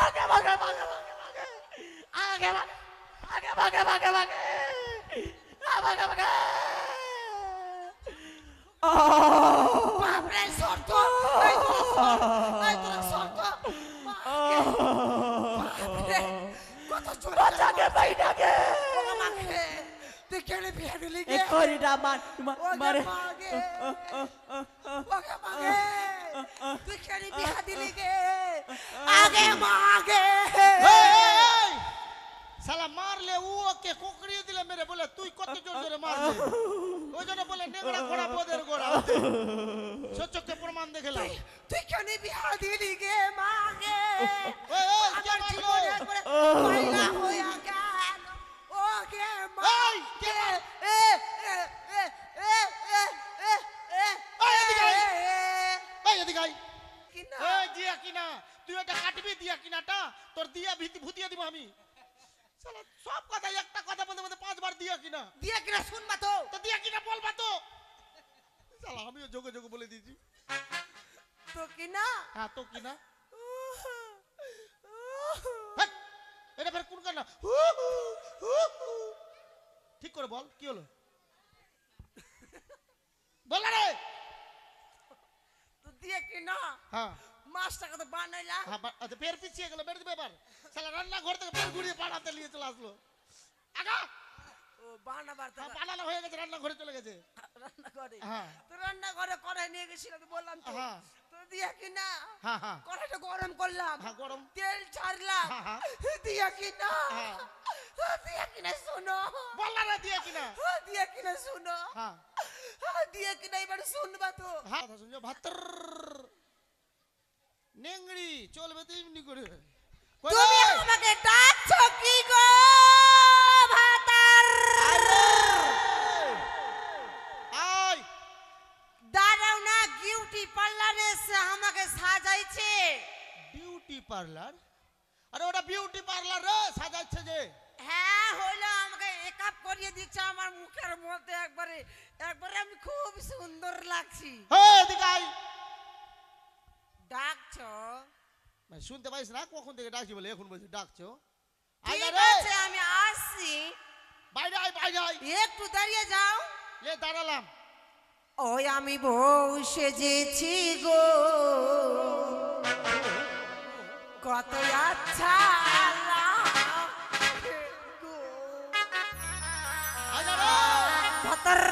আগে ভাগে ভাগে আগে ভাগে আগে ভাগে ভাগে ভাগে ভাগে ভাগে বাপরে শর্ত এই তোরা শর্ত কত জোর বাঁচাকে বাইনাকে মাকে তুই কেনে বিয়ে দিলি গে করিডা মারে ওকে মাগে তুই কেনে বিয়ে দিলি গে আগে মাগে साला मार ले वो के कोकड़ी दिले मेरे बोले तू कत जोर जोरे मार दे ओ जने बोले नेगड़ा घोड़ा बोदेर घोड़ा सच्चो के प्रमाण देखेला তুই কেন বিয়া দিলি গে মাগে ओए क्या मारलो মাইলা হইয়া গেল ও গে মাগে এ এ এ এ এ এ এই এদিকে আই কিনা এই দিয়া কিনা তুই এটা কাটবি দিয়া কিনাটা তোর দিয়া ভীতি ভূতিয়া দিব আমি साला सब কথা একটা কথা বলতে বলতে পাঁচবার দিয়া কিনা শুনবা তো তো দিয়া কিনা বলবা তো साला আমিও যোগে যোগে বলে দিয়েছি তো কিনা হ্যাঁ তো কিনা এটা ফের কোন কানা ঠিক করে বল কি হলো বল রে তো দিয়ে কিনা হ্যাঁ মাছটাকে তো বানাইলা হ্যাঁ আচ্ছা ফের পিছিয়ে গেল মেরে দিবে এবার শালা রান্না ঘর থেকে ফের ঘুরিয়ে বানাতে নিয়ে চলে আসলো আগা ও বানাবার তো বানানো হয়ে গেছে রান্না ঘরে চলে গেছে রান্না করে হ্যাঁ তো রান্না করে কড়াই নিয়ে গেছিল তো বললাম তো হ্যাঁ তো দিয়া কিনা হ্যাঁ হ্যাঁ কড়াইটা গরম করলাম হ্যাঁ গরম তেল ছাড়লাম হ্যাঁ দিয়া কিনা হ্যাঁ দিয়া কিনা শুনো বল রে দিয়া কিনা দিয়া কিনা শুনো হ্যাঁ দিয়া কিনা এবার শুনবা তো হ্যাঁ কথা শুনছো ভাতর নেংড়ি চলবে তো এমনি করে তুমি আমাকে ডাকছো কি গো ভাতার আই দাঁড়াও না বিউটি পার্লারে এসে আমাকে সাজাইছে বিউটি পার্লার আরে ওটা বিউটি পার্লার রে সাজাচ্ছে যে হ্যাঁ হইলো আমাকে মেকআপ করিয়ে দিচ্ছে আমার মুখের মধ্যে একবারে একবারে আমি খুব সুন্দর লাগছি হ্যাঁ এদিকে আই ডাকছো ভাই শুনতে পাইছ না কখন থেকে ডাকছি বলে এখন বলছি ডাকছো ঠিক আছে আমি আসছি বাইরে আই বাইরে আই একটু দাঁড়িয়ে যাও এ দাঁড়ালাম ওই আমি বউ সেজেছি গো কত আচ্ছা লাগছে গো। ভাতার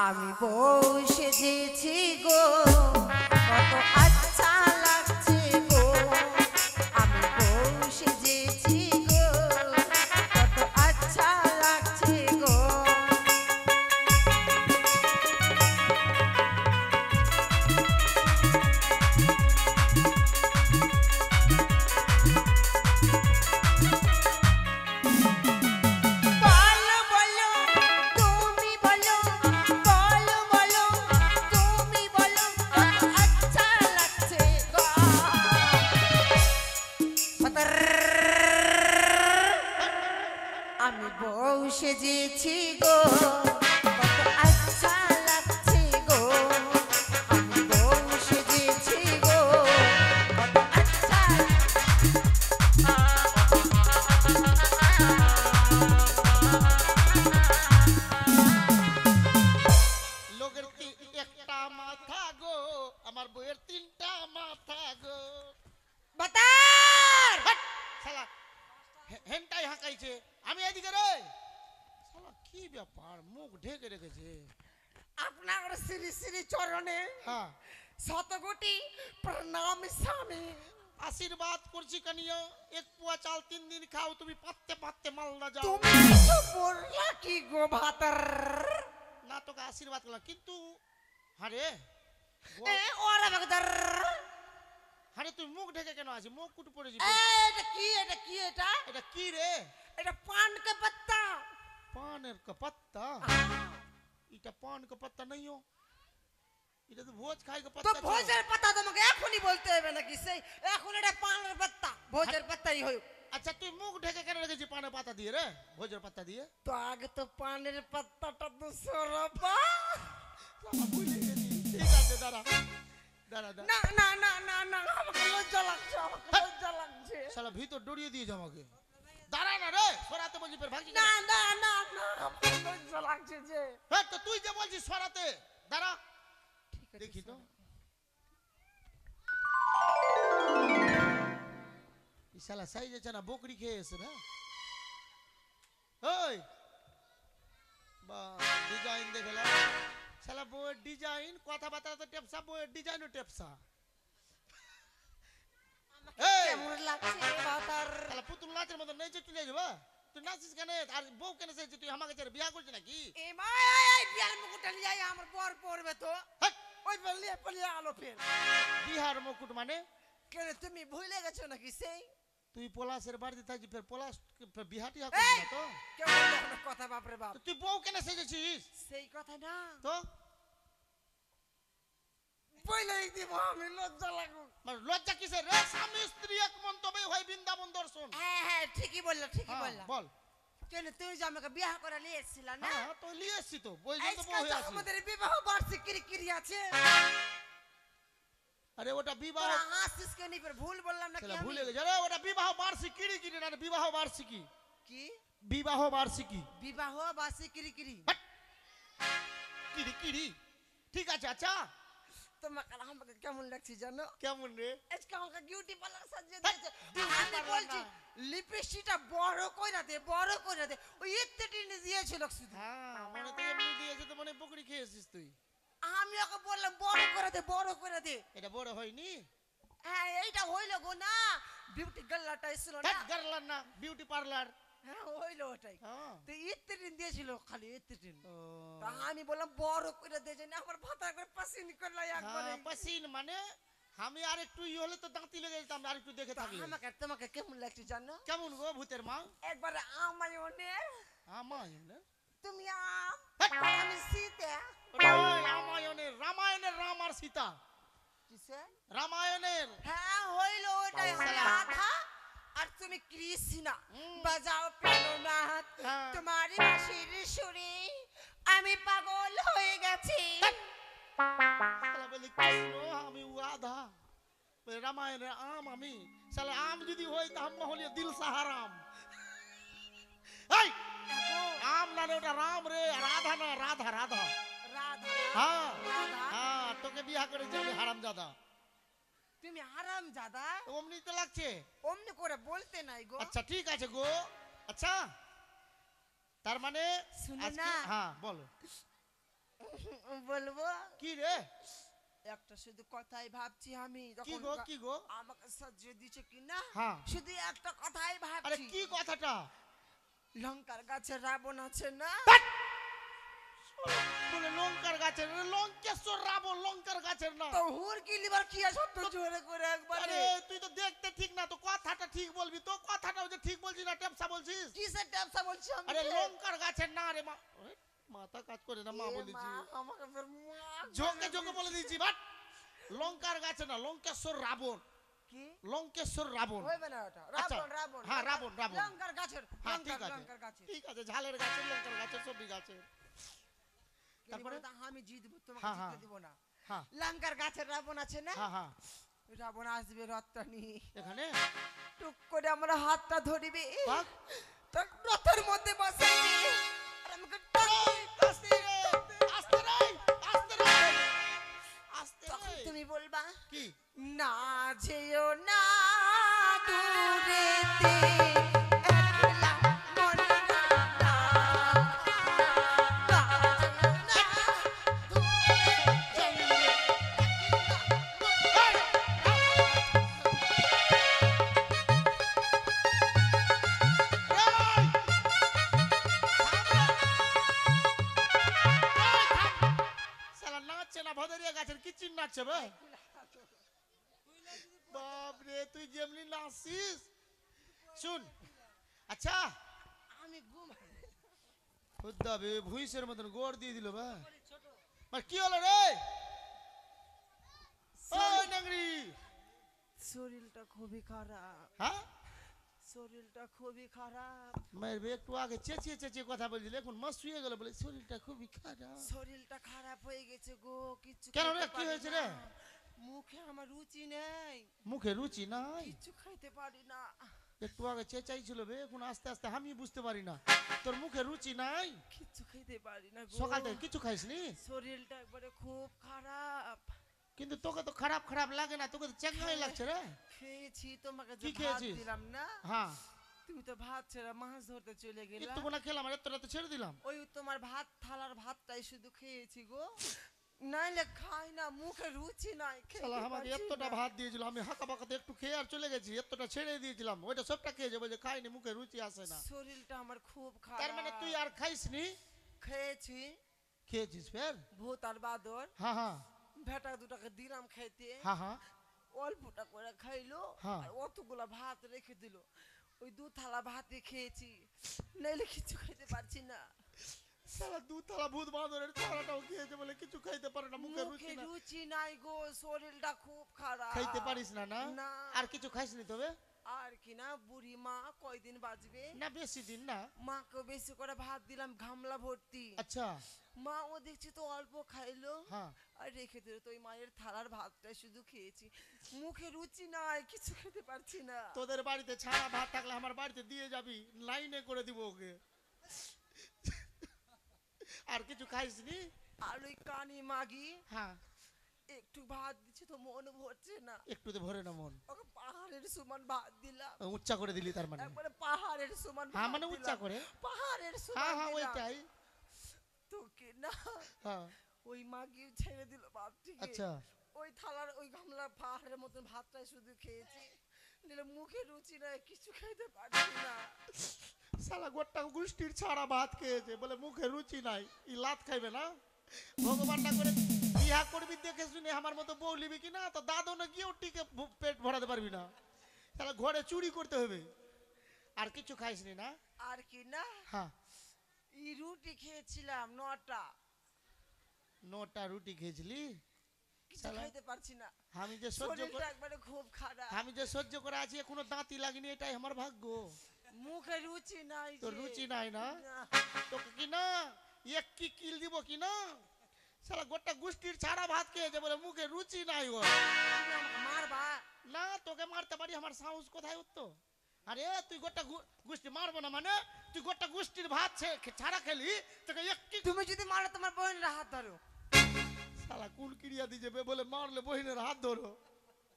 আমি বউ সেজেছি গো কত আচ্ছা লাগছে গো আমি বউ সেজেছি গো কত আচ্ছা লাগছে গো আমি বউ সেজেছি গো কত আচ্ছা লাগছে গো আমি বউ সেজেছি গো কত আচ্ছা লোকের একটা মাথা গো আমার বউয়ের তিনটা মাথা গো বাতার শালা হেনটাই হাঁকাইছে আমি এদিকে রে শালা কি ব্যাপার মুখ ঢেকে রেখেছে আপনার শ্রী শ্রী চরণে হ্যাঁ শতকোটি প্রণাম স্বামী আশীর্বাদ করছি কানিয়া এক পোয়া চাল 3 দিন খাও তুমি পাততে পাততে মালদা যাও তুমি তো বললা কি গো ভাতার না তোকে আশীর্বাদ করলাম কিন্তু আরে এ ওরা ভাতার আরে তুই মুখ ঢেকে কেন আছিস মুখ কুটু পড়ে যাবে এটা কি এটা কি এটা এটা কি রে এটা পান কা पत्ता पान का पत्ता এটা পান का पत्ता नहीं हो এটা তো ভোজ খাই का তো पत्ता ভোজের পাতা তোমাকে এখনই বলতে হবে নাকি সেই এখন এটা পানের পাতা ভোজের পাতাই হয় আচ্ছা তুই মুখ ঢেকে কেন রেখেছিস পানের পাতা দিয়ে রে ভোজের পাতা দিয়ে তো আগে তো পানের পাতাটা তো সরপা ভুলে গেছি। ঠিক আছে দাঁড়া দাঁড়া দাঁড়া। না না না না না আমাকে লজ্জা লাগছে, আমাকে লজ্জা লাগছে। শালা ভিতর ডরিয়ে দিয়েছে আমাকে। দাঁড়া না রে, সরাতে বলছি ফের ভাগছি না না না না আমাকে লজ্জা লাগছে যে। হ্যাঁ তো তুই যে বলছিস সরাতে, দাঁড়া ঠিক আছে দেখি তো। এই শালা সাইজ আছে না, বকরি খেয়ে এসে না। ওই বা ডিজাইন দেখলা, শালা বইয়ের ডিজাইন, কথাবার্তা তো টেপসা, বইয়ের ডিজাইনও টেপসা। এই কেমন লাগছে বাতার? শালা পুতুল নাচের মতো নেচে চলে যাবে। তুই নাচিস কেন? আর বউ কেন চাইছিস? তুই আমাকে ছেড়ে বিয়া করছিস নাকি? এ মা এই বিয়ার মুকুটটা নিয়ে আয়, আমার পর পড়বে তো। হাট! ওই বললিয়ে পলিয়ে আলো ফের। বিহার মুকুট মানে? কেন তুমি ভুলে গেছো নাকি সেই? তুই পলাশের বাড়িতে থাকি, ফের পলাশ ফের বিহাটি করবি না তো? কেমন দেখো কথা বাপরে বাপ। তো তুই বউ কেন সেজেছিস সেই কথা না তো? বইলেই দিব আমি, লজ্জা লাগুক। মানে লজ্জা কিসের রে? স্বামী স্ত্রী এক মন্তব্যে হয় বৃন্দাবন দর্শন। হ্যাঁ হ্যাঁ ঠিকই বললা, ঠিকই হ্যাঁ, বললা। বল। কেন তুমি যে আমাকে বিয়ে করে নিয়ে এসেছিলা না? হ্যাঁ তো নিয়ে এসছি তো, বই তো আজকাল বউ হয়ে তো আছি। আমাদের বিবাহ বার্ষিকী কিরি আছে। আরে ওটা বিবাহ, তোরা হাসিস কেন? ফের ভুল বললাম নাকি শালা আমি? ভুলে গেছে রে। ওটা বিবাহ বার্ষিকী কিরি কিরি না, বিবাহ বার্ষিকী। কি বিবাহ বার্ষিকী বিবাহ বার্ষিকী কিরি? হাট! কিরি কিরি ঠিক আছে। আচ্ছা তোমাকে আমাকে কেমন লাগছে জানো? কেমন রে? আজকে আমাকে বিউটি পার্লার সাজিয়ে হাট! দিয়েছে। beauty আমি parlour বলছি না। লিপস্টিকটা বড় কইরা দে, বড় কইরা দে। ওই এতে টিনে দিয়েছিল শুধু। হ্যাঁ মানে তুই এমনি দিয়েছে তো, মানে বকরি খেয়েছিস তুই। আমি ওকে বললাম বড় করে দে, বড় করে দে। এটা বড় হয়নি। হ্যাঁ এইটা হইলো গো না, বিউটি গার্লাটা এসেছিল না। গার্লার না, বিউটি পার্লার। হ্যাঁ হইলো ওটাই। হ্যাঁ তো এতে টিন দিয়েছিল, খালি এতে টিন। ও তা আমি বললাম বড় করে দে, যে না আমার ভাতা করে পাসিন করলো একবারে। হ্যাঁ, পাসিন মানে আমি আর একটু ই হলে তো দাঁতি লেগে যেতাম, আর একটু দেখে থাকলে। আমাকে তোমাকে কেমন লাগছে জানো? কেমন গো ভূতের মা? একবারে আমায় ওনে, আমায়নে? তুমি আম হাট! আর আমি সীতা। রামায়ণের, রামায়ণের রাম আর সীতা। কিসে? রামায়ণের। হ্যাঁ হইলো ওটাই। আমি রাধা আর তুমি কৃষ্ণ। বাজাও প্রেমনাথ হ্যাঁ। তোমারই বাঁশির সুরে আমি পাগল হয়ে গেছি। শালা বলে কৃষ্ণ, আমি রাধা। বলে রামায়ণের আম আমি। শালা আম যদি হই তা আম হলে দিল সাহারাম। এই আম না রে, ওটা রাম রে, রাধা না, রাধা রাধা। রাধা হ্যাঁ রাধা হ্যাঁ, তোকে বিয়া করেছি আমি হারামজাদা। তুমি হারাম জাদা অমনি তো লাগছে। অমনি করে বলতে নাই গো। আচ্ছা ঠিক আছে গো। আচ্ছা তার মানে শুনো আজকে, না। হ্যাঁ বলো। বলবো কি রে? একটা শুধু কথাই ভাবছি আমি। কি যখন গো কি গো? আমাকে সাজিয়ে দিচ্ছে কি না, হ্যাঁ। শুধু একটা কথাই আরে ভাবছি। কি কথাটা? লঙ্কার গাছে রাবণ আছে না? বলে লঙ্কার গাছের, লঙ্কেশ্বর রাবণ লঙ্কার গাছের না। তো হুর কি লিবার কি আছে তো জোরে করে একবারে। আরে তুই তো দেখতে ঠিক না, তো কথাটা ঠিক বলবি তো। কথাটাও যে ঠিক বলছিস না টেপসা বলছিস। কিসের ট্যাপসা বলছি আমি? আরে লঙ্কার গাছের না রে মা। আরে, মাথা কাজ করে না, মা এ বলেছি। মা, আমাকে ফের মা ঝোঁকে ঝোঁকে বলে দিয়েছি বাট। লঙ্কার গাছে না, লঙ্কেশ্বর রাবণ। কি লঙ্কেশ্বর রাবণ। হইবে না ওটা? আচ্ছা, রাবণ রাবণ। হ্যাঁ, রাবণ, রাবণ। লঙ্কার গাছের, হ্যাঁ ঠিক আছে লঙ্কার গাছের। ঠিক আছে, ঝালের গাছের, লঙ্কার গাছের, সবই গাছের। তারপরে তারপরে? আমি জিতবো, তোমাকে হ্যাঁ, জিততে হ্যাঁ। দিব না। হ্যাঁ লঙ্কার গাছের রাবণ আছে না? হ্যাঁ হ্যাঁ রাবণ আসবে রত্তানি, এখানে টুক করে আমার হাতটা ধরিবে, বাহ। তার রথের মধ্যে বসাইবে আর আমাকে আস্তে রে, আস্তে রে, আস্তে রে, আস্তে তখন রে। তুমি বলবা কি? না যেও না দূরেতে, একলা মনে রাখা। না যেও না দূরেতে, শালা নাচছে না, ভদরিয়া গাছের কি চিন নাচছে বে? বাপ রে, তুই যেমনি নাচছিস। শুন আচ্ছা, আমি ঘুমাই। খুদ্দা বে ভুইসের মতন গোড় দিয়ে দিল বা। মানে কি হলো রে? ও নেংরি। শরীরটা খুবই খারাপ, হ্যাঁ শরীরটা খুবই খারাপ। মারবে একটু আগে চেঁচিয়ে চেঁচিয়ে কথা বলছিল, এখন মাস শুয়ে গেল বলে শরীরটা খুবই খারাপ। শরীরটা খারাপ হয়ে গেছে গো, কিছু কেন রে, খেতে কি পারি হয়েছে না। রে? মুখে আমার রুচি নেই, মুখে রুচি নাই? কিছু খাইতে পারি না। একটু আগে চেঁচাইছিল বে, এখন আস্তে আস্তে আমি বুঝতে পারি না তোর মুখে রুচি নাই। কিছু খেতে পারি না গো, সকাল থেকে কিছু খাইসনি? শরীরটা একবারে খুব খারাপ। কিন্তু তোকে তো খারাপ খারাপ লাগে না, তোকে তো চেঙ্গাই লাগছে রে। খেয়েছি, তোমাকে কি যে ভাত খেয়েছিস? দিলাম না, হ্যাঁ, তুমি তো ভাত ছেড়ে মাছ ধরতে চলে গেলা। একটুকুনা খেলাম আর এতটা তো ছেড়ে দিলাম। ওই তোমার ভাত থালার ভাতটাই শুধু খেয়েছি গো, নাইলে খাই না, মুখে রুচি নাই, খেতে শালা আমাকে পারছি এতটা না। ভাত দিয়েছিল, আমি হাঁকা পাকাতে একটু খেয়ে আর চলে গেছি, এতটা ছেড়ে দিয়েছিলাম, ওইটা সবটা খেয়ে যাবো যে খাইনি, মুখে রুচি আসে না। শরীরটা আমার খুব তার খারাপ। মানে তুই আর খাইসনি? খেয়েছি, খেয়েছিস ফের? ভূত আর বাদর হ্যাঁ হ্যাঁ ভেটা দুটাকে দিলাম খাইতে, হ্যাঁ হ্যাঁ অল্পটা করে খাইলো, হ্যাঁ। আর অতগুলা ভাত রেখে দিল, ওই 2 থালা ভাতই খেয়েছি, নাইলে কিছু খেতে পারছি না। শালা দুতলা ভূত বাঁদরের ছাড়াটাও খেয়েছে বলে কিছু খাইতে পারে না, মুখে রুচি মুখে না। রুচি নাই গো, শরীরটা খুব খারাপ। খাইতে পারিস না না? না। আর কিছু খাইসনি তবে? আর কি না, বুড়ি মা কয়দিন বাঁচবে, না বেশি দিন না। মাকে বেশি করে ভাত দিলাম ঘামলা ভর্তি, আচ্ছা। মা ও দেখছি তো অল্প খাইলো, হ্যাঁ। আর রেখে দিল, তো ওই মায়ের থালার ভাতটা শুধু খেয়েছি, মুখে রুচি নাই, কিছু খেতে পারছি না। তোদের বাড়িতে ছাড়া ভাত থাকলে আমার বাড়িতে দিয়ে যাবি, লাইনে করে দিব ওকে। আর কিছু খাইসনি? আর ওই কানি মাগি হ্যাঁ। একটু ভাত দিচ্ছে তো মন ভরছে না, একটুতে ভরে না মন? ওকে পাহাড়ের সমান ভাত দিলাম, উচ্চা করে দিলি তার মানে? একবারে পাহাড়ের সমান হ্যাঁ ভাত মানে উচ্চা দিলাম, করে? পাহাড়ের হ্যাঁ সমান হ্যাঁ দিলাম। ওইটাই। তো কি না, হ্যাঁ। ওই মাগি ছেড়ে দিল ভাত থেকে, আচ্ছা। ওই থালার ওই গামলা পাহাড়ের মতন ভাতটাই শুধু খেয়েছি, নিলে মুখে রুচি নাই, কিছু খেতে পারছি না। শালা গোটা গোষ্ঠীর ছাড়া ভাত খেয়েছে বলে মুখে রুচি নাই, ই লাত খাইবে না? ভগবান না করে বিয়া করবি দেখে শুনে আমার মতো বউ লিবি কিনা, তো দাদু না গিয়েও টিকে পেট ভরাতে পারবি না, তাহলে ঘরে চুরি করতে হবে। আর কিছু খাইসনি না? আর কি না, হ্যাঁ। এই রুটি খেয়েছিলাম 9টা, 9টা রুটি খেয়েছিলি? কিছু শালা, খাইতে পারছি না, আমি যে সহ্য শরীরটা একবারে খুব খারাপ, আমি যে সহ্য করে আছি এখনো দাঁতই লাগেনি, এটাই আমার ভাগ্য। মুখে রুচি নাই, তোর যে। রুচি নাই না? না। তোকে কি না এক কি কিল দিব কি না? শালা গোটা গোষ্ঠীর ছাড়া ভাত খেয়েছে বলে মুখে রুচি নাই ওর। তুমি আমাকে মারবা? না তোকে মারতে পারি, আমার সাহস কোথায় উঠতো? আরে তুই গোটা গোষ্ঠী মারবো না মানে? তুই গোটা গোষ্ঠীর ভাত ছাড়া খেলি, তোকে একটি। তুমি যদি মারো তোমার বোনের হাত ধরো। শালা কুল কিরিয়া দিয়ে যাবে বলে মারলে বহিনের হাত ধরো,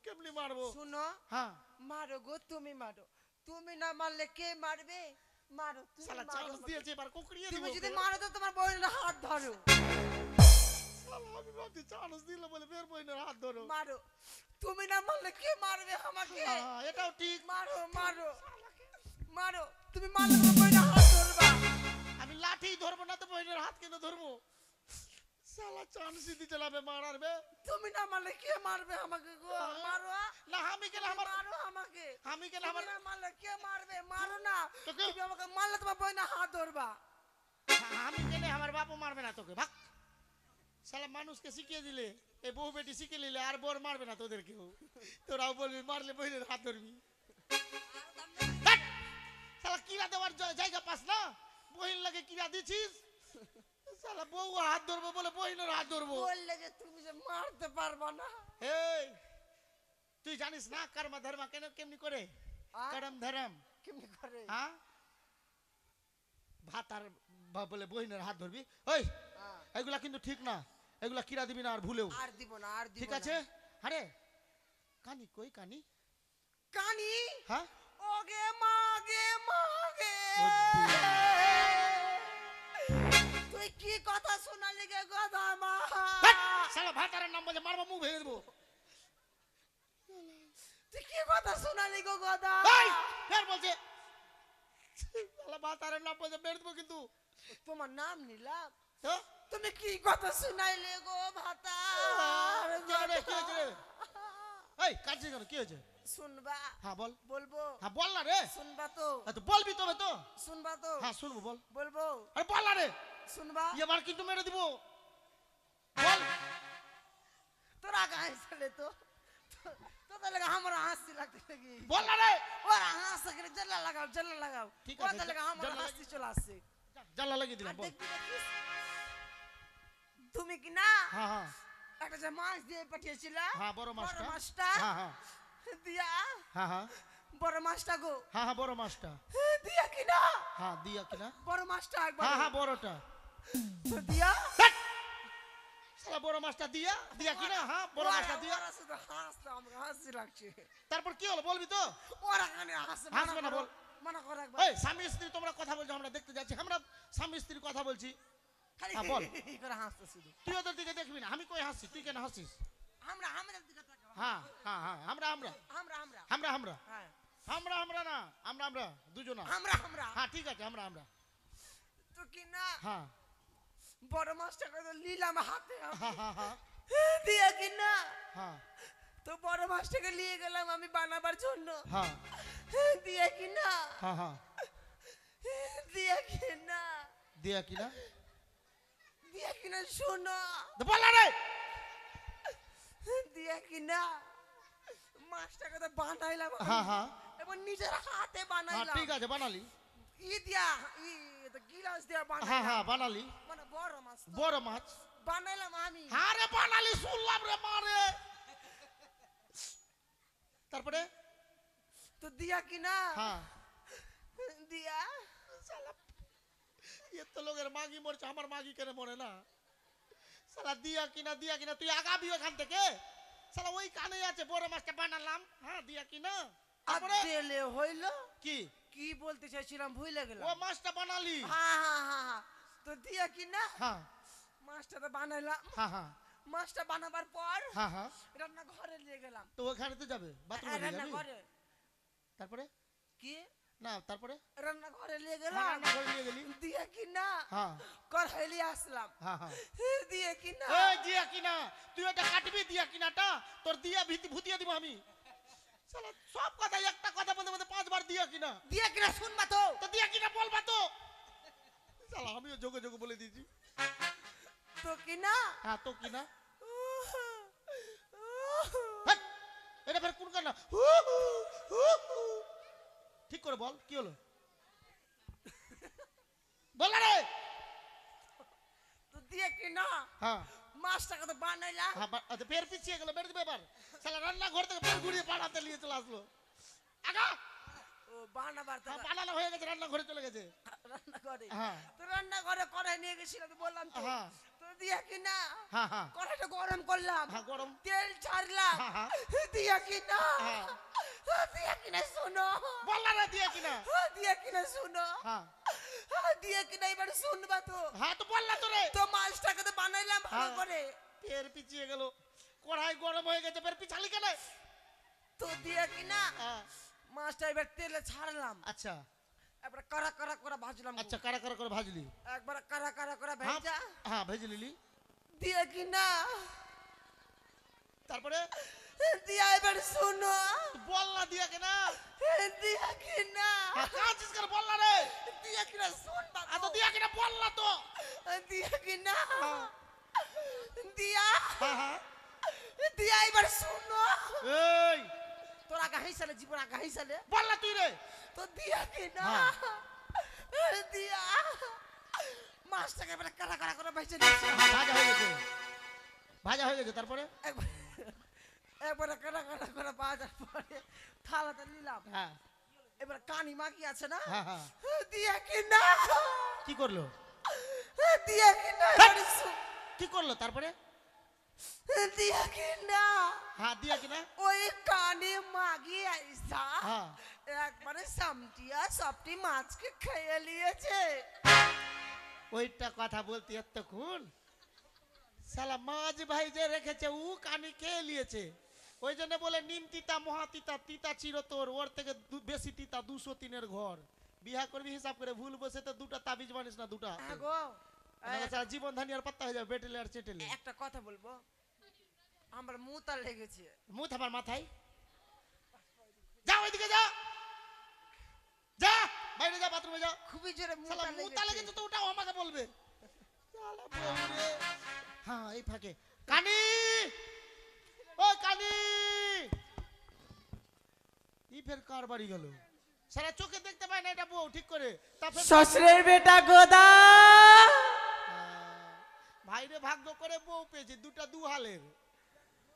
কেমনি মারবো? শুনো, হ্যাঁ। মারো গো, তুমি মারো, তুমি না মারলে কে মারবে? মারো, তুমি শালা মারো চান্স আমাকে। দিয়েছে, এবার কুকরিয়ে দিব। তুমি যদি মারো তো তোমার বোনের হাত ধরো। শালা আমি ভাবছি চান্স দিলে বলে বের বহিনের হাত ধরো। মারো, তুমি না মারলে কে মারবে আমাকে? হ্যাঁ, এটাও ঠিক। মারো মারো মারো, তুমি মারলে তোমার বোনের হাত ধরবা। আমি লাঠি ধরবো না তো বহিনের হাত কেন ধরবো? শালা চান্স দিতে চালাবে মারার বে। তুমি না মারলে কে মারবে আমাকে গো? মারো না আমি কেন আমার মারো আমাকে, আমি কেন তুমি আমার না মারলে কে মারবে? মারো না, তোকে তুমি আমাকে মারলে তোমার বোনের হাত ধরবা। আমি কেন আমার বাপও মারবে না তোকে, ভাগ। শালা মানুষকে শিখিয়ে দিলে, এই বউ বেটি শিখে নিলে আর বর মারবে না তোদের কেউ, তোরাও বলবি মারলে বহিনের হাত ধরবি। ধ্যাৎ! শালা কিরা দেওয়ার জায়গা পাস না, বহিন লাগে কিরা দিছিস? শালা বউ হাত ধরবো বলে বহিনের হাত ধরবো। বললে যে তুমি যে মারতে পারবা না। এই তুই জানিস না কর্ম ধর্ম কেন কেমনি করে? করম ধরম কেমনি করে? হ্যাঁ, ভাত আর বলে বহিনের হাত ধরবি, ওই এগুলা কিন্তু ঠিক না, এগুলা কিরা দিবি না আর ভুলেও। আর দিব না, আর দিব না। ঠিক আছে? আরে কানি কই কানি? কানি? হ্যাঁ ওগে মাগে মাগে, তুই কি কথা শোনালি গে গদা মা? শালা ভাতারের নাম বলে মারবা, মুখ ভেঙে দেবো। তুই কি কথা শোনালি গো গদা? এই ফের বলছে শালা ভাতারের নাম বলে মেরে দেবো কিন্তু। তোমার নাম নিলাম, তো তুমি কি কথা শোনাইলে গো ভাতা? কেন রে, কি হয়েছে রে? এই কাঁদছিস কেন, কি হয়েছে? শুনবা? হ্যাঁ বল। বলবো? হ্যাঁ বল না রে। শুনবা তো? তো বলবি তবে তো। শুনবা তো? হ্যাঁ শুনবো, বল। বলবো? আরে বল না রে। শুনবা? এবার কিন্তু মেরে দিব, বল। তোরা গায়ে চলে তো তোদের লাগা हमरा হাসি লাগতে লাগি বল না রে ওরা হাসা করে জল্লা লাগাও ঠিক আছে তোদের লাগা हमरा হাসি চলে আসছে জ্বালা লাগিয়ে দিলাম বল দেখবি দেখিস তুমি কি না হ্যাঁ হ্যাঁ একটা যে মাছ দিয়ে পাঠিয়েছিল হ্যাঁ বড় মাছটা হ্যাঁ হ্যাঁ দিয়া হ্যাঁ হ্যাঁ বড় মাছটা গো হ্যাঁ হ্যাঁ বড় মাছটা দিয়া কি না হ্যাঁ দিয়া কিনা বড় মাছটা একবার হ্যাঁ হ্যাঁ বড়টা তো দিয়া সালা বড় মাছটা দিয়া কিনা হ্যাঁ বড় মাছটা দিয়া ওরা শুধু হাসছে আমরা হাসি লাগছে তারপর কি হলো বলবি তো ওরা কানে হাসে হাসবে না বল মনে কর একবার এই স্বামী স্ত্রী তোমরা কথা বলছো আমরা দেখতে যাচ্ছি আমরা স্বামী স্ত্রী কথা বলছি খালি হ্যাঁ, বল। এই করে হাসছে শুধু তুই ওদের দিকে দেখবি না আমি কই হাসছি তুই কেন হাসিস আমরা আমাদের দিকে তাকাও হ্যাঁ হ্যাঁ হ্যাঁ আমরা আমরা হ্যাঁ হ্যাঁ না আমরা দুজনা আমরা হ্যাঁ ঠিক আছে আমরা তো কি না হ্যাঁ বড় মাছটা করে নিলাম হাতে হ্যাঁ হ্যাঁ হ্যাঁ দিয়া কি না হ্যাঁ তো বড় মাছটাকে নিয়ে গেলাম আমি বানাবার জন্য হ্যাঁ দিয়া কি না হ্যাঁ হ্যাঁ দিয়া কি না দিয়া কিনা দিয়া কি না শোনো বল না রে দিয়া কি না মাছটাকে তো বানাইলাম আমি। হ্যাঁ হ্যাঁ এবং নিজের হাতে হ্যাঁ বানাইলাম ঠিক আছে বানালি দিয়া তো গিলাস দিয়া হ্যাঁ বানাইলাম হ্যাঁ বানালি মানে বড় মাছ তো। বড় মাছ বানাইলাম আমি হ্যাঁ রে বানালি শুনলাম রে মারে তারপরে তো দিয়া কি না হ্যাঁ দিয়া শালা এত লোকের মাগি মরছে আমার মাগি কেন মরে না শালা দিয়া কিনা তুই আগাবি ওখান থেকে শালা ওই কানে আছে বড় মাছটা বানালাম হ্যাঁ দিয়া কিনা তারপরে আদেলে হইলো কি কি বলতে চাইছিলাম ভুলে ও গেলাম মাছটা বানালি হ্যাঁ তো দিয়া কি না হ্যাঁ মাছটা তো বানাইলাম হ্যাঁ হ্যাঁ মাছটা বানাবার পর হ্যাঁ হ্যাঁ রান্না ঘরে নিয়ে গেলাম তো ওখানে তো যাবে বাথরুমে রান্না যাবি ঘরে তারপরে কি না তারপরে রান্না ঘরে নিয়ে হ্যাঁ, গেলাম রান্না করে নিয়ে গেলি দিয়ে কি না হ্যাঁ কড়াইলি আসলাম হ্যাঁ হ্যাঁ দিয়ে কি না এই দিয়া কিনা তুই এটা কাটবি দিয়া কিনাটা তোর দিয়া ভুতিয়ে দিব আমি শালা সব কথা একটা কথা বলতে বলতে 5 বার দিয়া কিনা দিয়ে কি না শুনবা তো তো দিয়া কিনা বলবা তো শালা আমিও যোগে বলে দিয়েছি তো কি না হ্যাঁ তো কিনা এটা ফের কোন কানা ঠিক করে বল কি হলো বল না রে তো দিয়ে কি না হ্যাঁ মাছটাকে তো বানাইলা হ্যাঁ আচ্ছা ফের পিছিয়ে গেল মেরে দিবে এবার শালা রান্না ঘর থেকে ফের ঘুরিয়ে বানাতে নিয়ে চলে আসলো আগা ও বানাবার তো হ্যাঁ বানানো হয়ে গেছে রান্না ঘরে চলে গেছে রান্না করে হ্যাঁ তো রান্না ঘরে কড়াই নিয়ে গেছিলাম তো বললাম তো হ্যাঁ তো দিয়ে কি না হ্যাঁ হ্যাঁ কড়াইটা গরম করলাম হ্যাঁ গরম তেল ছাড়লাম হ্যাঁ, দিয়ে কি না হ্যাঁ দিয়ে কি না শুনো বল না রে দিয়া কিনা দিয়ে কি না শুনো হ্যাঁ দিয়ে কি না এবার শুনবা তো হ্যাঁ তো বল না তো রে তো মাছটাকে তো বানাইলাম ভালো হ্যাঁ। করে ফের পিছিয়ে গেল কড়াই গরম হয়ে গেছে ফের পিছালি কেন তো দিয়ে কি না হ্যাঁ মাছটা এবার তেলে ছাড়লাম আচ্ছা এবার কারা কারা করে ভাজলাম আচ্ছা কারা কারা করে ভাজলি একবার কারা কারা করে হ্যাঁ ভেজা হ্যাঁ ভেজে নিলি দিয়ে কি না তারপরে দিয়া এবার শুনো তো বল না দিয়া কিনা দিয়া কি না হ্যাঁ কাঁচিস করে বল না রে দিয়া কি না শুনবা এত দিয়া কিনা বল না তো দিয়া কি না দিয়া হ্যাঁ হ্যাঁ দিয়া এবার শুনো এই তোরা গাহি সালে জীবন গাহি সালে বল না তুই রে তো দিয়া কি না দিয়া মাছটাকে এবার কারা কারা করে ভেজে দিয়েছে হ্যাঁ ভাজা হয়ে গেছে তারপরে একবার কারা কারা করে ভাজার পরে থালাতে নিলাম হ্যাঁ এবার কানি মাকি আছে না হ্যাঁ হ্যাঁ দিয়া কি না কি করলো দিয়া কি না এবার কি করলো তারপরে দিয়া কি না হ্যাঁ দিয়া কিনা ওই কানে মাগি আইসা হ্যাঁ একবারে সামটিয়া সবটি মাছকে খেয়ে নিয়েছে ওইটা কথা বলতে এতক্ষণ শালা মাছ ভাই যে রেখেছে ও কানি খেয়ে নিয়েছে ওই জন্য বলে নিম তিতা মহা তিতা তিতা চিরতর ওর থেকে বেশি তিতা 203-এর ঘর বিয়া করবি হিসাব করে ভুল বসে তো দুটা তাবিজ মানিস না দুটা হ্যাঁ গো জীবন ধানিয়ার পাত্তা হয়ে যাবে বেটেলে আর চেটেলে একটা কথা বলবো আমার মুতা লেগেছে মুখ আমার মাথায় যা ওইদিকে যা যা বাইরে যা বাথরুমে যা খুবই জোরে শালা মুতা মুতা লেগেছে লেগেছে তো ওটাও আমাকে বলবে শালা বলবে হ্যাঁ এই ফাঁকে কানি ও কানি ফের কার বাড়ি গেল সারা চোখে দেখতে পায় না এটা বউ ঠিক করে শ্বশুরের বেটা গোদা ভাইরে ভাগ্য করে বউ পেয়েছে দুটা দু হালের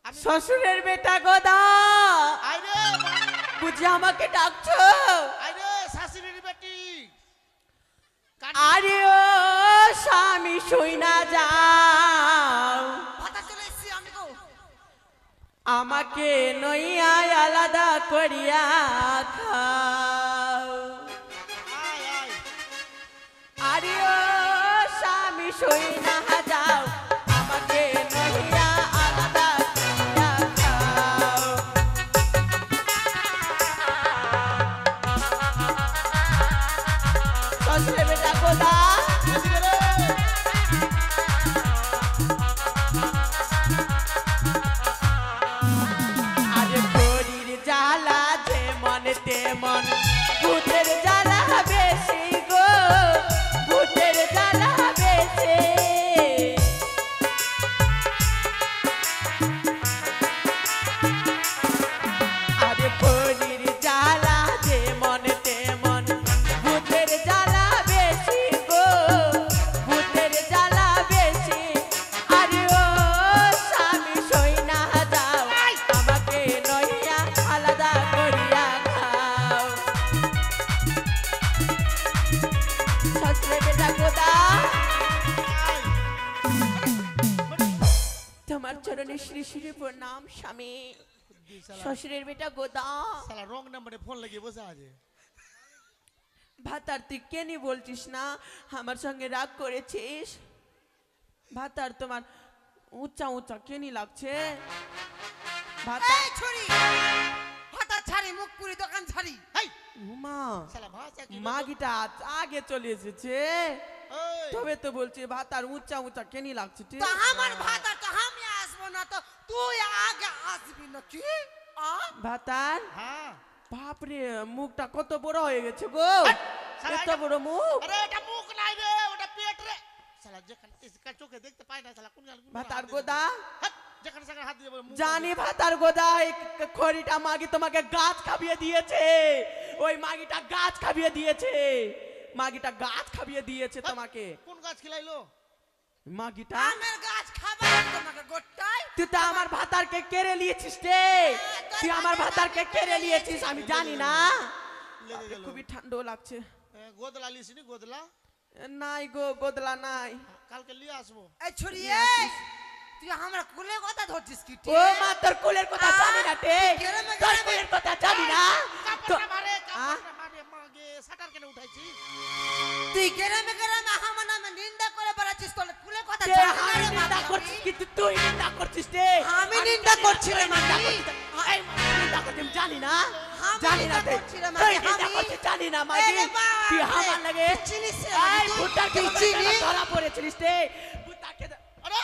শ্বশুরের বেটা গোদা আইরে বুঝি আমাকে ডাকছো আইরে শাশুড়ির বেটি আরে ও স্বামী শুই না যাও আমাকে নইয়া আলাদা করিয়া খাও আরে ও স্বামী শুই না যাও আমাকে নইয়া আলাদা করিয়া খাও শ্বশুরের বেটা গোদা তেমন ভূতের জ্বালা বেশি গো ভূতের জ্বালা বেশি আরে পরির জ্বালা যেমন তেমন ভূতের জ্বালা বেশি গো ভূতের জ্বালা বেশি আরে ও স্বামী সই না যাও আমাকে নইয়া আলাদা করিয়া তোমার চরণে শ্রী শ্রী প্রণাম স্বামী শ্বশুরের বেটা গোদা শালা রং নম্বরে ফোন লাগিয়ে বসে আছে ভাতার তুই কেনি বলছিস না আমার সঙ্গে রাগ করেছিস ভাতার তোমার উঁচা উঁচা কেনি লাগছে ভাতার ছড়ি হঠাৎ ছাড়ি মুখ পুরি দোকান ছাড়ি মা শালা ভাষা কি মাগিটা আগে চলে এসেছে তবে তো বলছি ভাতার উঁচা উঁচা কেনি লাগছে তো আমার ভাতার তো আমি আসবো না তো তুই আগে আসবি না কি ভাতার হ্যাঁ বাপরে মুখটা কত বড় হয়ে গেছে গো এত বড় মুখ আরে এটা মুখ নাই রে ওটা পেট রে শালা যেখানে ইসকা চোখে দেখতে পায় না শালা কোন ভাতার গোদা যেখানে সেখানে হাত দিয়ে বলে মুখ জানি ভাতার গোদা এই খড়িটা মাগি তোমাকে গাছ খাবিয়ে দিয়েছে ওই মাগিটা গাছ খাবিয়ে দিয়েছে মাগিটা গাছ খাবিয়ে দিয়েছে তোমাকে কোন গাছ খিলাইলো মাগিটা আমার গাছ খাবার তোমাকে গোটাই তুই তো আমার ভাতারকে কেড়ে নিয়েছিস রে তুই আমার ভাতারকে কেড়ে নিয়েছিস আমি জানি না খুবই ঠান্ডা লাগছে গোদলা লিসনি গোদলা নাই গো গোদলা নাই কালকে নিয়ে আসবো এই ছড়ি তুই আমার কুলে কথা ধরছিস কি ও মা তোর কুলের কথা জানি না তে তোর কুলের কথা জানি না কাপড়টা মারে মাগে সাটার কেন উঠাইছিস তুই গেরামে গেরামে আমার নামে নিন্দা করে বেড়াচ্ছিস তোর কুলে কথা তে আমি নিন্দা করছিস কিন্তু তুই নিন্দা করছিস তে আমি নিন্দা করছি রে মানে এই নিন্দা করছিস জানি না জানি না তে তুই নিন্দা করছিস জানি না মাগি তুই আমার লাগে চিনিস এই ভুট্টাকে চিনি ধরা পড়েছিস তে ভুট্টাকে আরে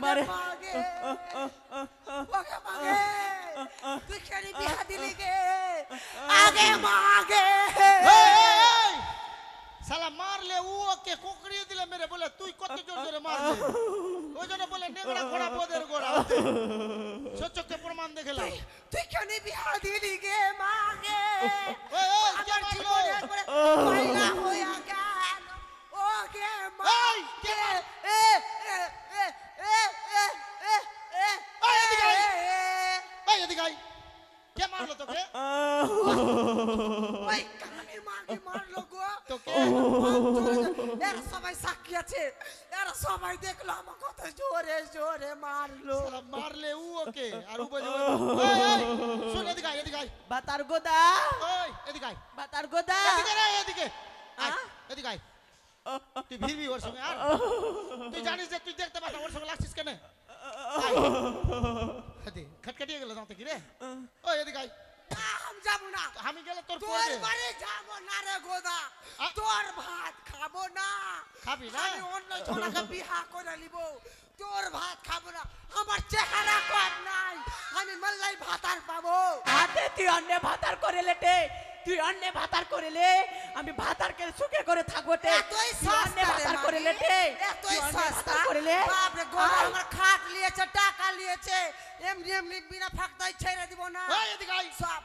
মারে তুই কেন বিয়া দিলি গে আগে মাগে শালা মারলে ও ওকে কোকড়িয়ে দিলে মেরে বলে তুই কত জোর জোরে মারলি ওই জন্য বলে নেংড়া ঘোড়া বোদের ঘোড়া সচক্ষে প্রমাণ দেখলাম তুই কেন বিয়া দিলি গে মাগে আমার জীবনে একবারে পয়লা হইয়া গেল ও গে মাগে কে মারলো তোকে ওই কানে মার কি মারলো গো তোকে এরা সবাই সাক্ষী আছে এরা সবাই দেখলো আমার কত জোরে জোরে মারলো শালা মারলে ও ওকে আর ও বলে ওই ওই শুন এদিকে আয়, এদিকে আয়। ভাতার গোদা ওই এদিকে আয়। ভাতার গোদা এদিকে রে, এদিকে আয়, আ? এদিকে আয়। তুই ভিড়বি ওর সঙ্গে আর তুই জানিস যে তুই দেখতে পাস না, ওর সঙ্গে লাগছিস কেন খটখটিয়ে গেল দাঁতে কি রে ওই এদিকে আয়। আমি যাবো না আমি গেলে তোর তোর পড়বে বাড়ি যাবো না রে গোদা আ? তোর ভাত খাবো না খাবি না আমি অন্য জনকে বিহা করে নিব তোর ভাত খাবো না আমার চেহারা কম নাই আমি মল্লাই ভাতার পাবো হাতে তুই অন্য ভাতার করে লেটে তুই অন্য ভাতার করে লে আমি ভাতারকে সুখে করে থাকবো তে এতই তুই অন্য সস্তা রে ভাতার করে মাগি, লেটে এতই তুই অন্য সস্তা ভাতার করে লে বাপ রে গোদা আয়। আমার খাট নিয়েছে টাকা নিয়েছে এমনি এমনি বিনা ফাঁকতাই ছেড়ে দিব না ওই এদিকে আয়। সব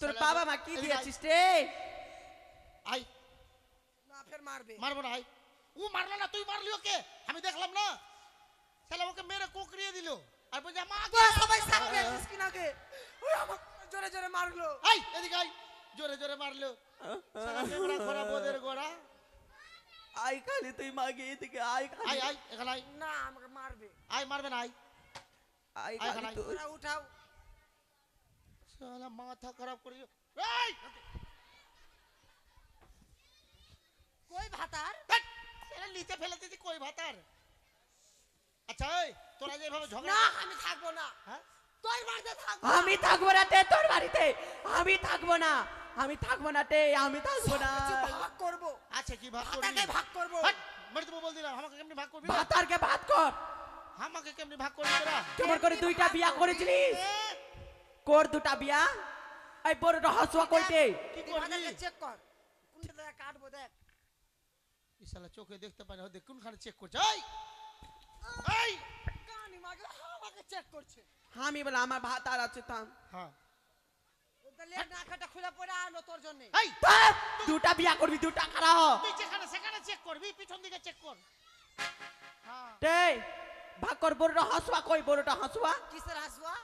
তোর শালা বাবা মা কি এদিকে আয়। দিয়েছিস রে আয় না ফের মারবে মারবো না আয় ও মারলো না তুই মারলি ওকে আমি দেখলাম না শালা ওকে মেরে কোকড়িয়ে দিল আর বলছে মা তোরা সবাই সাক্ষী আছিস কিনা কে ওই আমার জোরে জোরে মারলো আয় এদিকে আয় জোরে জোরে মারলো শালা নেবড়া খোরা বোদের গোড়া আই খালি তুই মাগে এদিকে আই খালি আয় আয় এখানে আয় না আমাকে মারবে আয় মারবে না আয় আই আয় খালি খালি। তুই তোরা উঠাও শালা মাথা খারাপ করে দিল। এই কই ভাতার ধ্যাৎ, শালা নিচে ফেলে দিয়েছি কই ভাতার আচ্ছা এই তোরা যেভাবে ঝগড়া না আমি থাকবো না হ্যাঁ তোর বাড়িতে থাকবো আমি থাকবো না তে তোর বাড়িতে আমি থাকবো না আমি থাকবো না তে আমি থাকবো না কিছু ভাগ করবো আছে কি ভাগ করবি ভাতাকে ভাগ করবো হাট, মেরে দেবো বল দিলাম আমাকে কেমনি ভাগ করবি ভাতারকে ভাত কর আমাকে কেমনি ভাগ করবি তোরা কেমন করে দুইটা বিয়া করেছিলিস এ, কর দুটা বিয়া এই বড়টা হাসুয়া কইতে কি তুই করবি ভাতাকে চেক কর কোনটা থেকে কাটবো দেখ এই শালা চোখে দেখতে পারে হতে কোনখানে চেক করছে এই এই কানি মাগে আমাকে চেক করছে আমি বলে আমার ভাতার আছে তাম হ্যাঁ তাহলে নাকাটা খুলে পড়ে আনো তোর জন্য এই দুটা বিয়া করবি দুটা খারাপ তুই যেখানে সেখানে চেক করবি পিছন দিকে চেক কর হ্যাঁ তে ভাগ কর বড়টা হাসুয়া কই বড়টা হাসুয়া কিসের হাসুয়া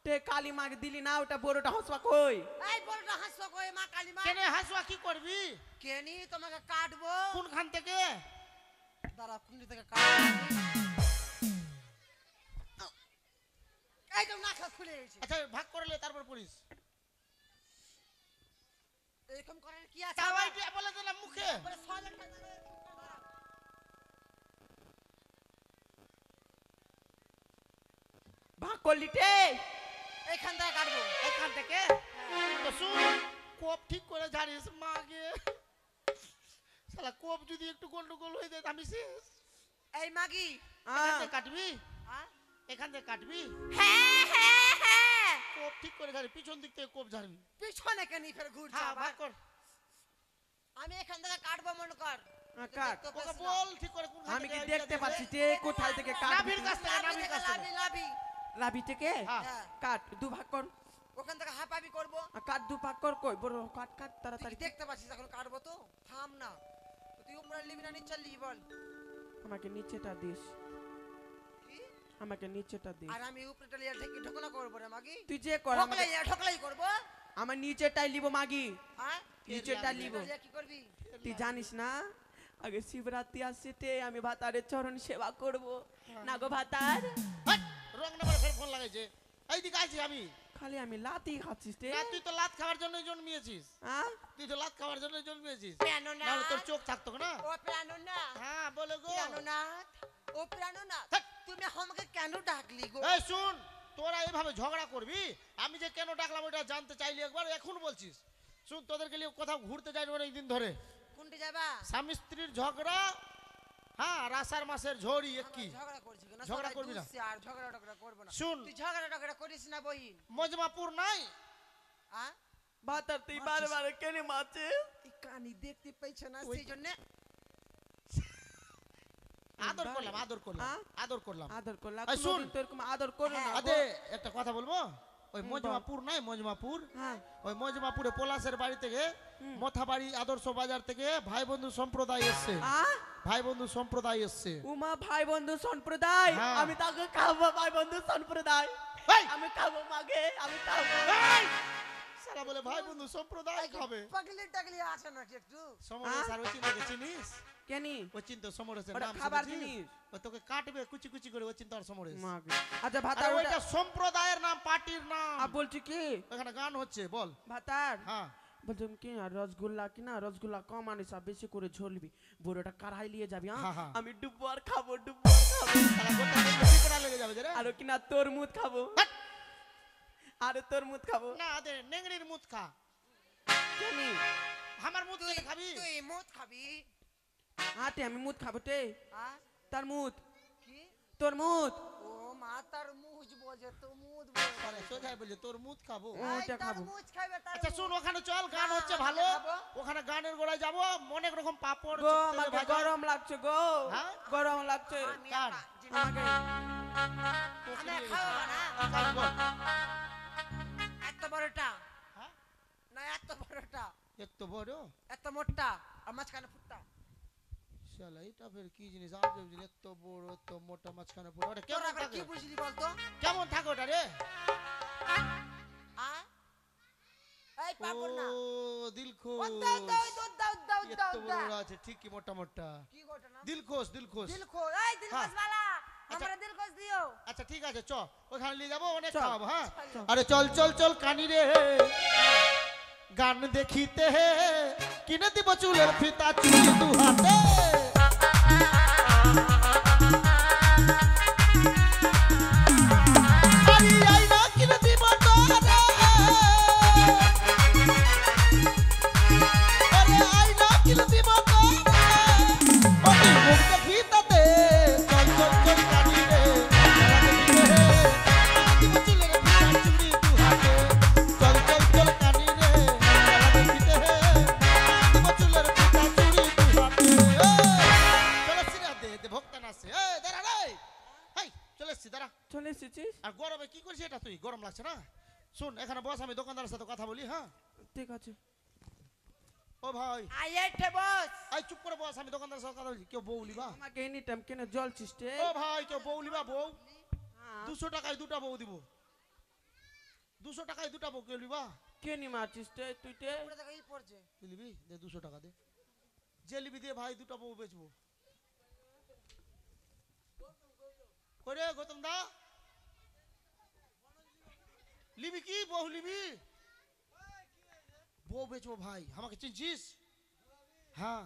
তে কালি মাকে দিলি না ওটা বড়টা হাসুয়া কই এই বড়টা হাসুয়া কই মা কালী মা কেনে হাসুয়া কি করবি কেনি তোমাকে কাটবো কোনখান থেকে দাঁড়া কুন্ডি থেকে কাটবো এই তো নাকা খুলে গেছে আচ্ছা ভাগ করলে তারপর পড়িস এরকম করার কি আছে তাও আবার? আইডিয়া বলে দিলাম মুখে বলে সজাগ থাকতে হবে। ভাগ করলি তে এইখান থেকে কাটবো এখান থেকে তো শুন কোপ ঠিক করে জানিস মাগে শালা কোপ যদি একটু গন্ডগোল হয়ে যায় আমি শেষ এই মাগি এখান থেকে কাটবি হ্যাঁ এখান থেকে কাটবি হ্যাঁ হ্যাঁ কোপ ঠিক করে ঝাড়বি পিছন দিক থেকে কোপ ঝাড়বি পিছনে কেন ফের ঘুরছে হ্যাঁ আবার? ভাগ কর আমি এখান থেকে কাটবো মনে কর কাট দেখতে ওকে পাচ্ছি না। বল ঠিক করে কোনখান আমি কি থেকে দেখতে idea পাচ্ছি দিবে। যে কোথায় থেকে কাটবি নাভির কাছ থেকে লাভি নাভির থেকে কাছ থেকে লাভি লাভি লাভি থেকে হ্যাঁ হ্যাঁ কাট দু ভাগ কর ওখান থেকে হাঁপাবি করবো কাট দু ভাগ কর কই বড় কাট কাট তুই তাড়াতাড়ি কি দেখতে পাচ্ছিস এখন কাটবো তো থাম না তুই উপরে লিবি না নিচে লিবি বল আমাকে নিচেটা দিস কি? আমাকে নিচেটা দিস আর আমি উপরেটা লিয়ে ঠিক ঢোকনা করবো রে মাগি তুই যে কর আমাকে ঢোকলাই করবো আমার নিচেটাই লিব মাগি হ্যাঁ নিচেটা লিব এটা লিয়ে কি করবি তুই জানিস না আগে শিবরাত্রি আসছে তে আমি ভাতারের চরণ সেবা করব না গো ভাতার হাট, রং নাম্বার ফের ফোন লাগাইছে এইদিকে আছি আমি খালি আমি লাতি খাচ্ছিস তে না, তুই তো লাত খাওয়ার জন্যই জন্মিয়েছিস হ্যাঁ তুই তো লাত খাওয়ার জন্যই জন্মিয়েছিস প্রাণনাথ নাহলে তোর চোখ থাকতো না ও প্রাণনাথ হ্যাঁ বলে গো প্রাণনাথ ও প্রাণনাথ ধ্যাৎ। তুমি আমাকে কেন ডাকলি গো এই শুন তোরা এইভাবে ঝগড়া করবি আমি যে কেন ডাকলাম ওটা জানতে চাইলি একবার এখন বলছিস শুন তোদেরকে নিয়ে কোথাও ঘুরতে যাই অনেক দিন ধরে কোনটি যাবা স্বামী স্ত্রীর ঝগড়া হ্যাঁ আর আষাঢ় মাসের ঝড়ি কি আমরা ঝগড়া করছি কেন ঝগড়া সবাই করবি না। দুষছে আর ঝগড়া টগড়া করবো না শুন তুই ঝগড়া টগড়া করিস না বহিন মজমাপুর নাই হ্যাঁ ভাতার তুই বারবার কেন মারছে এই কানি দেখতে পাইছ না ওই- সেই জন্য আদর করলাম আদর করলাম হ্যাঁ? আদর করলাম আদর করলা এই শুন। কোনদিন তো এরকম আদর করো না আদে একটা কথা বলবো ওই হুম, মজমাপুর নাই মজমাপুর হ্যাঁ ওই মজমাপুরে পলাশের বাড়ি থেকে মথাবাড়ি আদর্শ বাজার থেকে ভাই বন্ধু সম্প্রদায় এসছে ভাই বন্ধু সম্প্রদায় এসছে উমা ভাই বন্ধু সম্প্রদায় হ্যাঁ। আমি তাকে খাবো ভাই বন্ধু সম্প্রদায় এই! আমি খাবো মাগে আমি খাবো শালা বলে ভাই বন্ধু সম্প্রদায় খাবে পাগলি টাগলি আছে নাকি একটু সমরেশ আর ওই চিন্তাকে চিনিস কেনি ওই চিন্তা সমরেশের ওটা নাম খাবার শুনেছিস? জিনিস ও তোকে কাটবে কুচি কুচি করে ওই চিন্তা আর সমরেশ মাগে। আচ্ছা আরে ভাতার ওইটা সম্প্রদায়ের নাম পার্টির নাম আপ বলছি কি ওখানে গান হচ্ছে বল ভাতার হ্যাঁ বলছিলাম কি আর রসগোল্লা কি না রসগোল্লা কম আনিস আর বেশি করে ঝোলবি বড়টা কারহাই নিয়ে যাবি হ্যাঁ, হ্যাঁ হ্যাঁ। আমি ডুবো আর খাবো ডুবো আর খাবো শালা গোটা দিন বিকরা লেগে যাবে যে রে আর কি না তরমুজ খাবো হাট! আর তরমুজ খাবো না দে নেংড়ির মুত খা কেনি আমার মুত কেন খাবি তুই মদ খাবি হাতে আমি মুদ খাবো তে হ্যাঁ তার মুদ কি তোর মুদ ও মাতার মুজ বজে তো মুদ আরে সোজাই বলছে তোর মুত খাবো ওটা খাবো মুজ খাবে তার আচ্ছা শুন ওখানে চল গান হ্যাঁ, হচ্ছে ওখানে ভালো খাবো। ওখানে গানের গোড়ায় যাবো অনেক রকম পাপড় গো তেলে আমাকে ভাজা। গরম লাগছে গো হ্যাঁ? গরম লাগছে আমি কার? একটা জিনিস- আমাকে আমি খাবো না কার বল? এত বড়টা হ্যাঁ? না এত বড়টা এত বড় এত মোটা আর মাঝখানে ফুটটা শালা এটা ফের কি জিনিস আমি যে জিনিস এত বড় এত মোটা মাঝখানে পুরো ওটা তোরা কেমন আবার কি থাকে বুঝলি বলতো কেমন থাকে ওটা রে আ এই পাপড় না ও দিলখুশ ও দাও দাও দাও দাও দাও এত দাও বড় বড় আছে ঠিকই মোটা মোটা কি গোটা না দিলখুশ দিলখুশ দিল খো এই দিল হ্যাঁ। খোস वाला আচ্ছা। हमरा দিল খোস দিও আচ্ছা ঠিক আছে চ ওখানে নিয়ে যাবো অনেক চল। খাওয়াবো হ্যাঁ চল। আরে চল চল চল কানি রে গান দেখিতে হে কিনে দিব চুলের ফিতা চুল দু হাতে আরে আইনা কিনে দিব তোরে আরে আইনা কিনে দিব তোরে ওই মুখ দেখিতে চল চল চল কানি রে গান দেখিতে হে কিনে দিব চুলের ফিতা চুড়ি দু হাতে চল চল চল কানি রে গান দেখিতে হে কিনে দিব চুলের ফিতা চুড়ি দু হাতে চলে সিরা দে দে ভক্ত নাচে এই দাঁড়া রে হাই চলে সি দাঁড়া চলে এসেছিস আর গরমে কি করছিস এটা তুই গরম লাগছে না শুন এখানে বস আমি দোকানদারের সাথে কথা বলি হ্যাঁ ঠিক আছে ও ভাই আই এঠে বস আই চুপ করে বস আমি দোকানদারের সাথে কথা বলি কেউ বউ লিবা আমাকে এনি টাইম কেন জল চিস্টে ও ভাই কেউ বউ লিবা বউ 200 টাকায় দুটা বউ দিব 200 টাকায় দুটা বউ কেউ লিবা কে নি মারছিস তে তুই তে পুরো দেখো এই পড়ছে তুই লিবি দে 200 টাকা দে যে লিবি দে ভাই দুটা বউ বেচবো করে গৌতম দা লিবি কি বউ লিবি বউ বেচবো ভাই আমাকে চিনছিস হ্যাঁ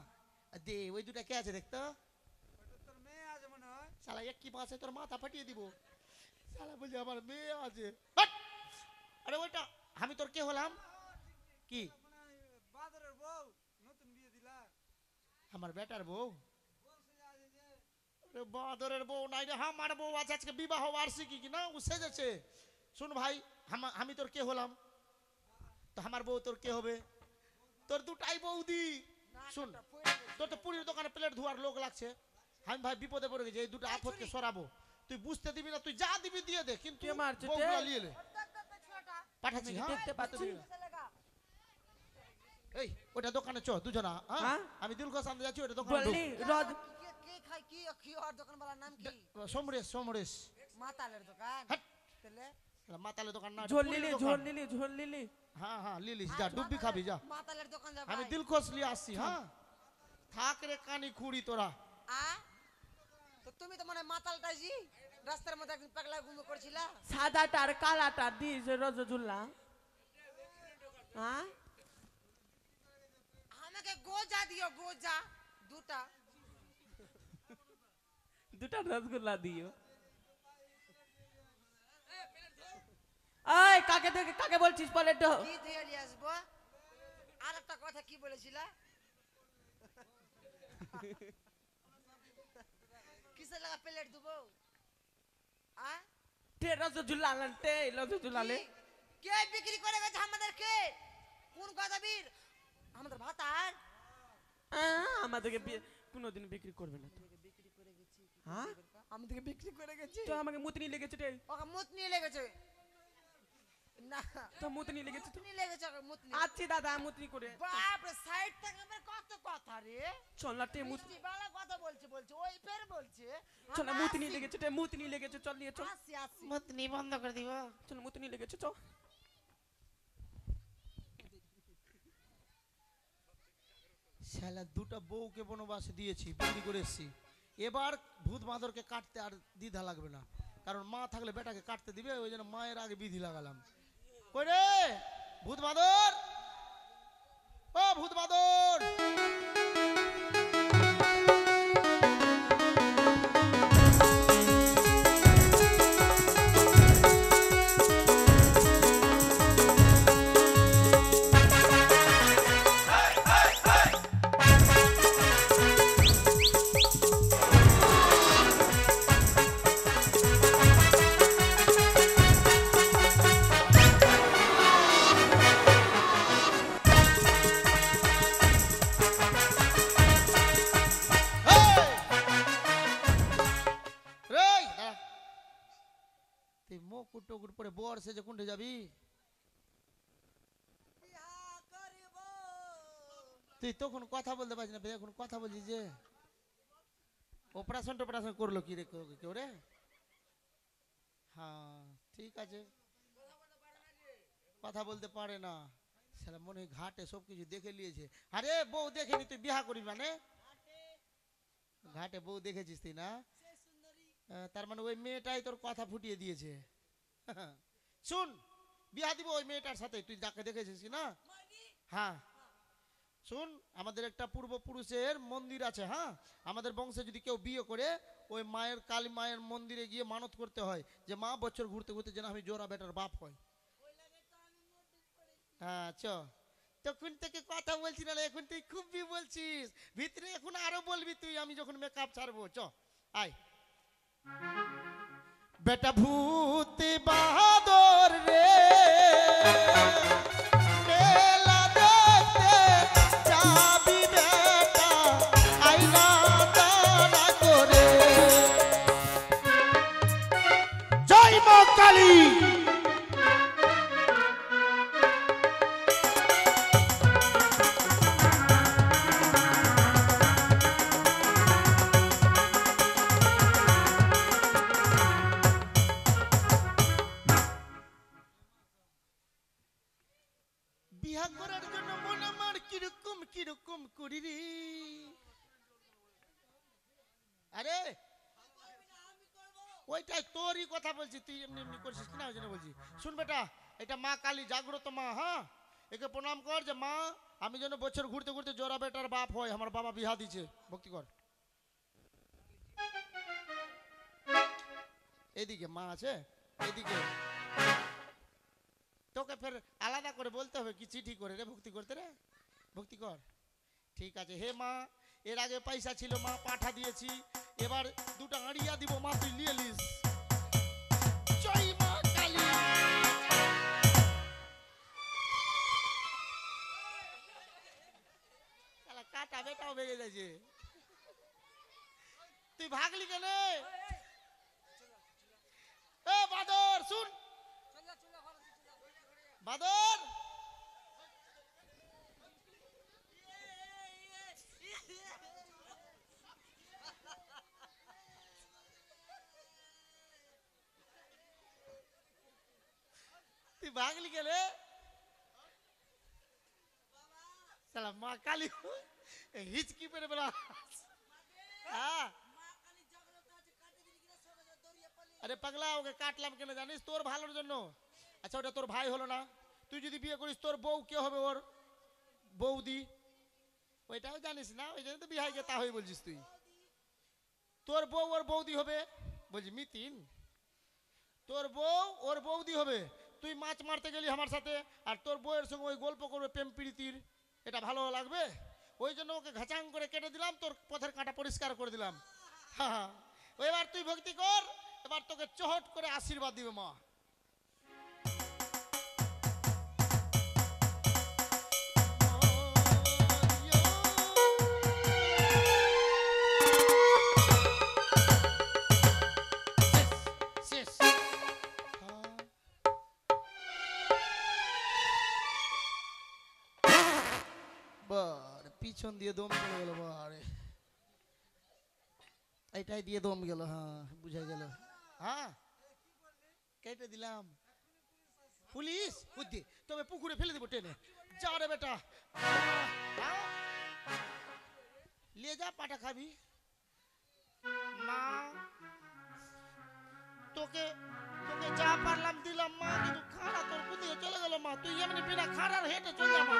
দে ওই দুটা কে আছে দেখতো তোর মেয়ে আছে মনে হয় শালা এক কি পাশে তোর মাথা ফাটিয়ে দিব শালা বলছে আমার মেয়ে আছে হাট! আরে ওইটা আমি তোর কে হলাম কি বাদরের বউ নতুন বিয়ে দিলা আমার বেটার বউ আরে বাদরের বউ নাই রে আমার বউ আছে আজকে বিবাহ বার্ষিকী কি না ও সেজেছে শুন ভাই আমি তোর কে হলাম তো আমার বউ তোর কে হবে তোর দুটাই বৌদি শুন তোর তো পুরীর দোকানে প্লেট ধোয়ার লোক লাগছে আমি ভাই বিপদে পড়ে গেছি এই দুটো আফতকে সরাবো তুই বুঝতে দিবি না তুই যা দিবি দিয়ে দে কিন্তু কে মারছে বউগুলা তে? নিয়ে নে পাঠাচ্ছি আমি হ্যাঁ দেখতে পাচ্ছি এই ওটা দোকানে চ দুজনা হ্যাঁ হ্যাঁ? আমি দিলখো সামনে যাচ্ছি ওটা দোকানে বললি রদ কে খাই কি কি আর দোকান वाला নাম কি সমরেশ সমরেশ মাতালের দোকান হাট! তেলে মাতালে দোকান না ঝোল পুরীর লিলি দোকান। ঝোল লিলি ঝোল লিলি হ্যাঁ হ্যাঁ লিলিস যা ডুববি খাবি যা মাতালের দোকান যা আমি ভাই দিলখোশ লিয়ে আসছি হ্যাঁ থাক রে কানি খুঁড়ি তোরা আ তো তুমি তো মানে মাতালটা জি রাস্তার মধ্যে একদিন পাগলা ঘুমো করছিলা সাদাটা আর কালাটা দিস রসগোল্লা হ্যাঁ আমাকে গোজা দিও গোজা দুটা দুটা রসগোল্লা দিও এই কাকে দেখে কাকে বলছিস প্লেট কি দিয়ে নিয়ে আসবো আর একটা কথা কি বলেছিলা কিসে লাগা প্লেট দেবো আ টে রসগোল্লা আনতে রসগোল্লা লে কে বিক্রি করে গেছে আমাদেরকে কোন গদাবীর আমাদের ভাতার আমাদেরকে কোনোদিন বিক্রি করবে না তো হ্যাঁ আমাদেরকে বিক্রি করে গেছে তো আমাকে মুতনি লেগেছে রে ওকে মুত নিয়ে লেগেছে না তো মুতনি লেগেছে তো মুত নিয়ে লেগেছে ওকে মুত নিয়ে আচ্ছা দাদা মুতনি করে বাপ রে সাইড থেকে আমার কত কথা রে চল না টে মুত মিষ্টি বালা কথা বলছে বলছে ওই ফের বলছে চল না মুতনি লেগেছে টে মুতনি লেগেছে চল নিয়ে চল আসি আসি মুত নি বন্ধ করে দিব চল মুতনি লেগেছে চল শালা দুটো বউকে বনবাসে দিয়েছি, বিক্রি করে এসছি। এবার ভূত বাঁদরকে কাটতে আর দ্বিধা লাগবে না, কারণ মা থাকলে বেটাকে কাটতে দিবে, ওই জন্য মায়ের আগে বিধি লাগালাম। কই রে ভূত বাঁদর, ও ভূত বাঁদর! মুকুট টুকুট পরে বর সেজে কোনটা যাবি? তুই তখন কথা বলতে পারছিস না, এখন কথা বলছিস যে। অপারেশন টপারেশন করলো কি রে কেউ রে? হ্যাঁ ঠিক আছে, কথা বলতে পারে না, সেটা মনে হয় ঘাটে সবকিছু দেখে নিয়েছে। আরে বউ দেখেনি তুই বিহা করবি মানে? ঘাটে বউ দেখেছিস তুই না? তার মানে ওই মেয়েটাই তোর কথা ফুটিয়ে দিয়েছে। শুন, বিয়া দিব ওই মেয়েটার সাথে, তুই যাকে দেখেছিস না। হ্যাঁ শুন, আমাদের একটা পূর্বপুরুষের মন্দির আছে। হ্যাঁ, আমাদের বংশে যদি কেউ বিয়ে করে, ওই মায়ের কালী মায়ের মন্দিরে গিয়ে মানত করতে হয় যে মা বছর ঘুরতে ঘুরতে যেন আমি জোড়া বেটার বাপ হয়। হ্যাঁ চ, তখন থেকে কথা বলছি না, এখন তুই খুবই বলছিস, ভিতরে এখন আরো বলবি তুই, আমি যখন মেকআপ ছাড়বো। চ আয় বেটা ভূত বাহাদুর রে, মেলা দেখতে যাবি বেটা, আইনা দানা করে। জয় মা কালী। বিয়া করার জন্য মন আমার কিরকম কিরকম করি রে। আরে ওইটাই তোরই কথা বলছি, তুই এমনি এমনি করছিস কিনা ওই জন্য বলছি। শুন বেটা, এটা মা কালী, জাগ্রত মা। হ্যাঁ, একে প্রণাম কর যে মা আমি যেন বছর ঘুরতে ঘুরতে জোড়া বেটার বাপ হয়, আমার বাবা বিহা দিছে। ভক্তি কর। এইদিকে মা আছে, এইদিকে তোকে ফের আলাদা করে বলতে হবে কি চিঠি করে রে ভক্তি করতে রে। ভক্তি কর। ঠিক আছে। হে মা, এর আগে পয়সা ছিল মা, পাঠা দিয়েছি, এবার দুটো আড়িয়া দিব মা, তুই নিয়ে লিস। জয় মা কালী। শালা কাটা বেটাও বেগে যাচ্ছে, তুই ভাগলি কেন? এ বাদর শুন, বাদর তুই ভাগলি গেলে? সালা মা কালী হিচকি পেরে বেলা। হ্যাঁ আরে পাগলা, ওকে কাটলাম কেন জানিস? তোর ভালোর জন্য। আচ্ছা ওটা তোর ভাই হলো না, তুই যদি বিয়ে করিস তোর বউ কে হবে? ওর বৌদি। ওইটাও জানিস না, ওই জন্য তো বিহাই গে তা হয়ে বলছিস তুই। তোর বউ ওর বৌদি হবে বলছি মিতিন, তোর বউ ওর বৌদি হবে। তুই মাছ মারতে গেলি আমার সাথে, আর তোর বউয়ের সঙ্গে ওই গল্প করবে প্রেম প্রীতির, এটা ভালো লাগবে? ওই জন্য ওকে ঘাচাং করে কেটে দিলাম, তোর পথের কাঁটা পরিষ্কার করে দিলাম। হ্যাঁ, এবার তুই ভক্তি কর, এবার তোকে চহট করে আশীর্বাদ দিবে মা। পিছন দিয়ে দম চলে গেল, বারে এইটাই দিয়ে দম গেল। হ্যাঁ বুঝা গেল। হ্যাঁ কেটে দিলাম। পুলিশ বুদ্ধি, তবে পুকুরে ফেলে দেবো টেনে। যা রে বেটা। নিয়ে যা পাটা খাবি মা তোকে তোকে যা পারলাম দিলাম মা কিন্তু খাড়া তোর কুদিয়ে চলে গেল মা তুই এমনি বিনা খাড়ার হেঁটে চলে যা মা